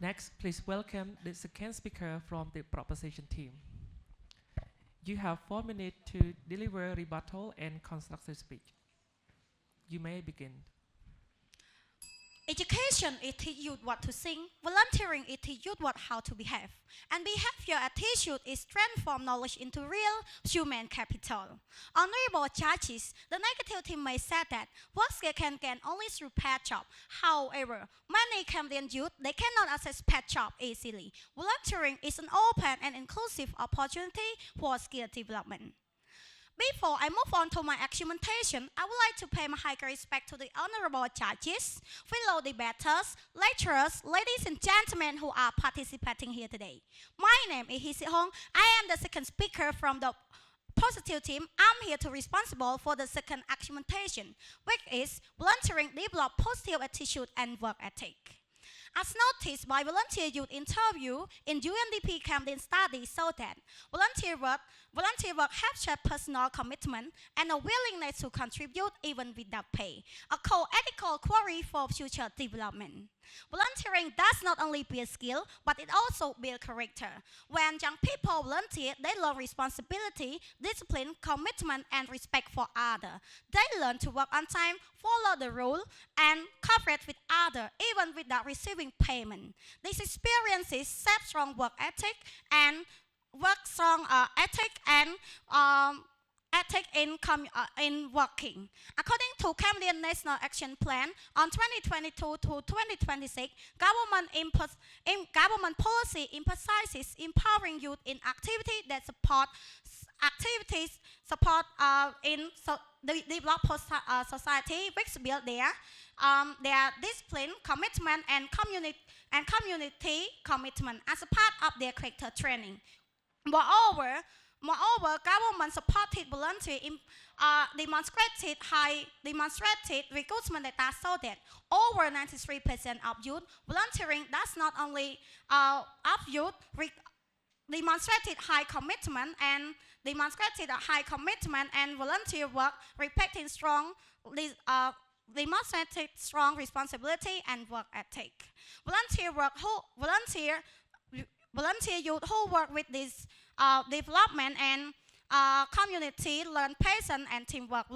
Next, please welcome the second speaker from the proposition team. You have 4 minutes to deliver rebuttal and constructive speech. You may begin. Education is teach youth what to sing, volunteering is teach youth what how to behave, and behavior attitude is transform knowledge into real human capital. Honorable judges, the negative team may say that work skill can gain only through paid job. However, many Cambodian youth, they cannot access paid job easily. Volunteering is an open and inclusive opportunity for skill development. Before I move on to my argumentation, I would like to pay my high respect to the honorable judges, fellow debaters, lecturers, ladies and gentlemen who are participating here today. My name is Hee Hong. I am the second speaker from the positive team. I'm here to responsible for the second argumentation, which is volunteering develop positive attitude and work ethic. As noticed by volunteer youth interview in UNDP Camden study so that volunteer work helps shape personal commitment and a willingness to contribute even without pay, a core ethical query for future development. Volunteering does not only build skill, but it also builds character. When young people volunteer, they learn responsibility, discipline, commitment, and respect for others. They learn to work on time, follow the rule, and cooperate with others, even without receiving payment. These experiences set strong work ethic and ethic in working. According to Cambodian National Action Plan on 2022 to 2026, government policy emphasizes empowering youth in activities that support the developed society, which build their discipline, commitment, and community commitment as a part of their character training. Moreover, government supported volunteer demonstrated recruitment data so that over 93% of youth volunteering does not only demonstrated high commitment and volunteer work reflecting demonstrated strong responsibility and work ethic. Volunteer youth who work with this development and community learn patience and teamwork.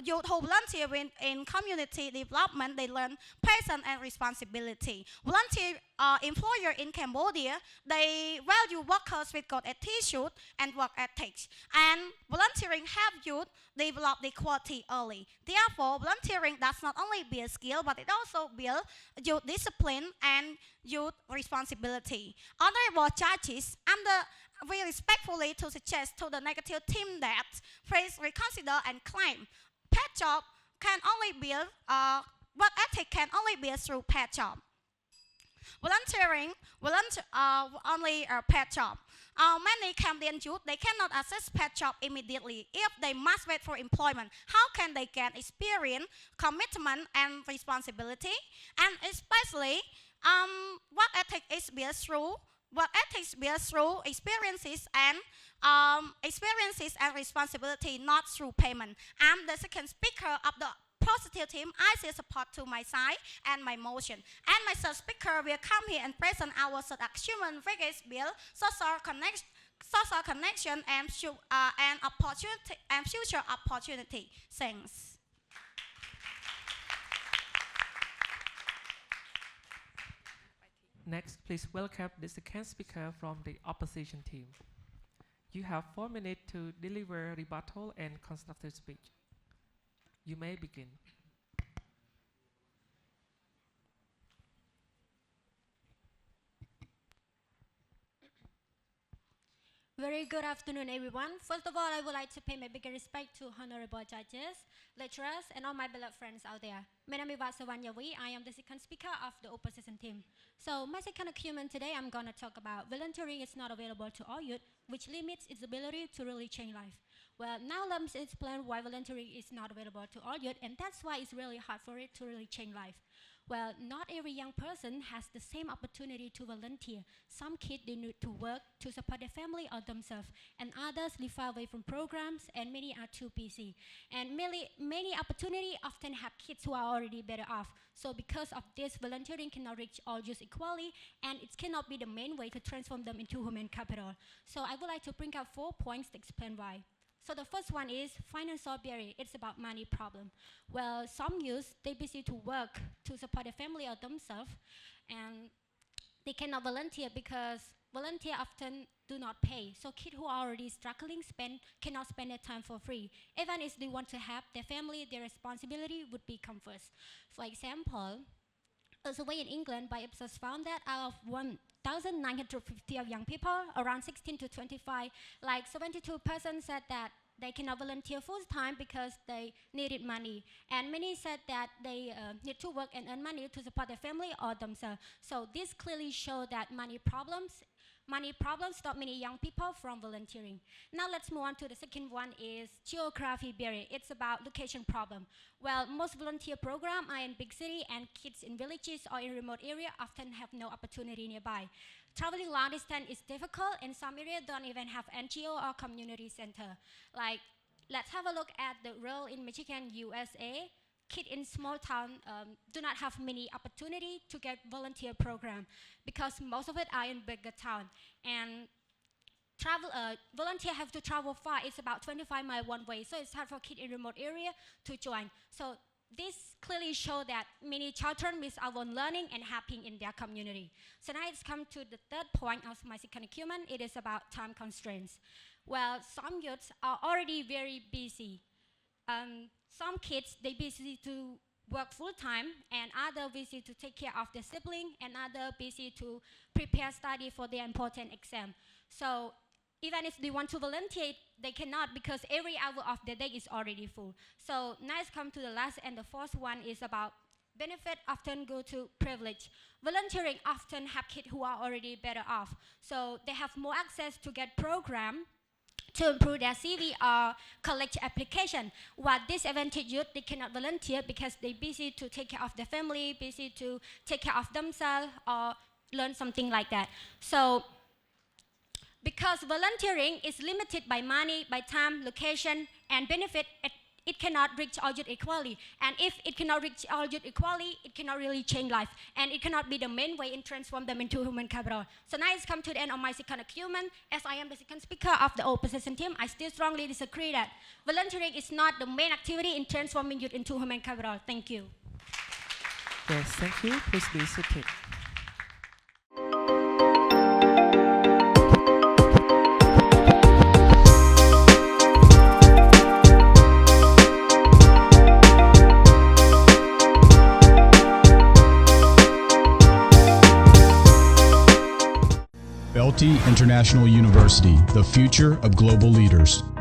Youth who volunteer in community development, they learn patience and responsibility. Volunteer employer in Cambodia, they value workers with good attitude and work ethics. And volunteering help youth develop the quality early. Therefore, volunteering does not only build skill, but it also builds youth discipline and youth responsibility. Honorable judges, we respectfully to suggest to the negative team that please reconsider and claim paid job can only build, work ethic can only be through paid job. Volunteering only a paid job. Many Cambodian youth, they cannot access paid job immediately if they must wait for employment. How can they gain experience, commitment, and responsibility? And especially, work ethic is built through experiences and responsibility, not through payment. I'm the second speaker of the positive team. I say support to my side and my motion. And my third speaker will come here and present our third human rights bill, social connection and future opportunity. Thanks. Next, please welcome the second speaker from the opposition team. You have 4 minutes to deliver rebuttal and constructive speech. You may begin. Very good afternoon, everyone. First of all, I would like to pay my biggest respect to honorable judges, lecturers, and all my beloved friends out there. My name is Vasawan Yawi. I am the second speaker of the opposition team. So my second argument today, I'm going to talk about volunteering is not available to all youth, which limits its ability to really change life. Well, now let me explain why volunteering is not available to all youth, and that's why it's really hard for it to really change life. Well, not every young person has the same opportunity to volunteer. Some kids they need to work to support their family or themselves, and others live far away from programs, and many are too busy. And many opportunity often have kids who are already better off. So because of this, volunteering cannot reach all youth equally, and it cannot be the main way to transform them into human capital. So I would like to bring up 4 points to explain why. So the first one is financial barrier. It's about money problem. Well, some youth, they busy to work to support their family or themselves, and they cannot volunteer because volunteer often do not pay. So kids who are already struggling cannot spend their time for free. Even if they want to help their family, their responsibility would become first. For example, a survey in England by Ipsos found that out of 1,950 of young people, around 16 to 25, like 72% said that they cannot volunteer full time because they needed money. And many said that they need to work and earn money to support their family or themselves. So this clearly shows that money problems stop many young people from volunteering. Now let's move on to the second one is geography barrier. It's about location problem. Well, most volunteer programs are in big city, and kids in villages or in remote area often have no opportunity nearby. Traveling long distance is difficult, and some areas don't even have NGO or community center. Like, let's have a look at the role in Michigan, USA. Kids in small town do not have many opportunity to get volunteer program because most of it are in bigger town. And volunteer have to travel far. It's about 25 miles one way, so it's hard for kids in remote area to join. So this clearly shows that many children miss out on learning and helping in their community. So now it's come to the third point of my second argument. It is about time constraints. Well, some youths are already very busy. Some kids, they busy to work full time, and other busy to take care of their sibling, and other busy to prepare study for their important exam. So even if they want to volunteer, they cannot because every hour of the day is already full. So now it's come to the last and the fourth one is about benefit often go to privilege. Volunteering often have kids who are already better off. So they have more access to get program to improve their CV or college application. While disadvantaged youth, they cannot volunteer because they're busy to take care of their family, busy to take care of themselves or learn something like that. So because volunteering is limited by money, by time, location, and benefit, it cannot reach all youth equally. And if it cannot reach all youth equally, it cannot really change life. And it cannot be the main way in transform them into human capital. So now it's come to the end of my second argument. As I am the second speaker of the opposition team, I still strongly disagree that volunteering is not the main activity in transforming youth into human capital. Thank you. Yes, thank you. Please be seated. BELTEI International University, the future of global leaders.